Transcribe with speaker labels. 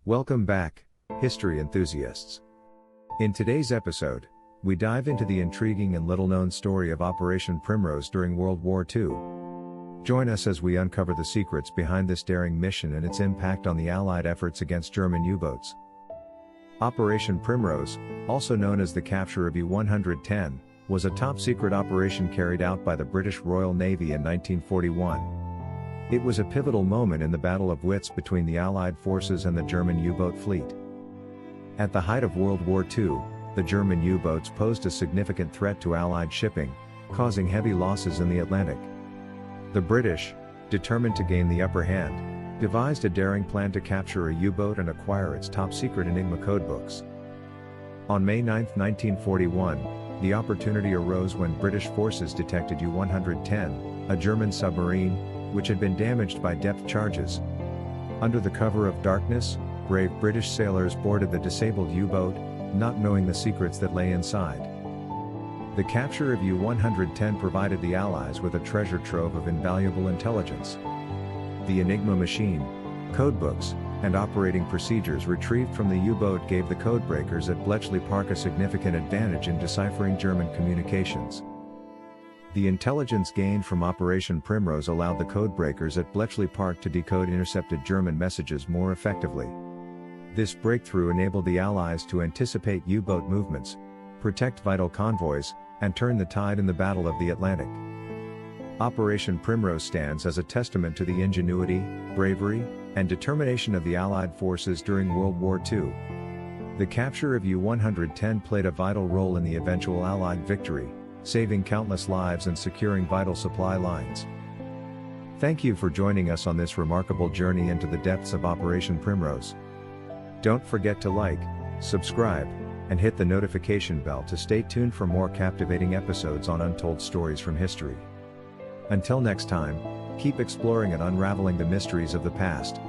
Speaker 1: Welcome back, history enthusiasts. In today's episode, we dive into the intriguing and little-known story of Operation Primrose during World War II. Join us as we uncover the secrets behind this daring mission and its impact on the Allied efforts against German U-boats. Operation Primrose, also known as the capture of U-110, was a top-secret operation carried out by the British Royal Navy in 1941. It was a pivotal moment in the battle of wits between the Allied forces and the German U-boat fleet. At the height of World War II, the German U-boats posed a significant threat to Allied shipping, causing heavy losses in the Atlantic. The British, determined to gain the upper hand, devised a daring plan to capture a U-boat and acquire its top-secret ENIGMA codebooks. On May 9, 1941, the opportunity arose when British forces detected U-110, a German submarine, which had been damaged by depth charges. Under the cover of darkness, brave British sailors boarded the disabled U-boat, not knowing the secrets that lay inside. The capture of U-110 provided the Allies with a treasure trove of invaluable intelligence. The ENIGMA machine, codebooks, and operating procedures retrieved from the U-boat gave the codebreakers at Bletchley Park a significant advantage in deciphering German communications. The intelligence gained from Operation Primrose allowed the codebreakers at Bletchley Park to decode intercepted German messages more effectively. This breakthrough enabled the Allies to anticipate U-boat movements, protect vital convoys, and turn the tide in the Battle of the Atlantic. Operation Primrose stands as a testament to the ingenuity, bravery, and determination of the Allied forces during World War II. The capture of U-110 played a vital role in the eventual Allied victory, saving countless lives and securing vital supply lines. Thank you for joining us on this remarkable journey into the depths of Operation Primrose. Don't forget to like, subscribe, and hit the notification bell to stay tuned for more captivating episodes on untold stories from history. Until next time, keep exploring and unraveling the mysteries of the past.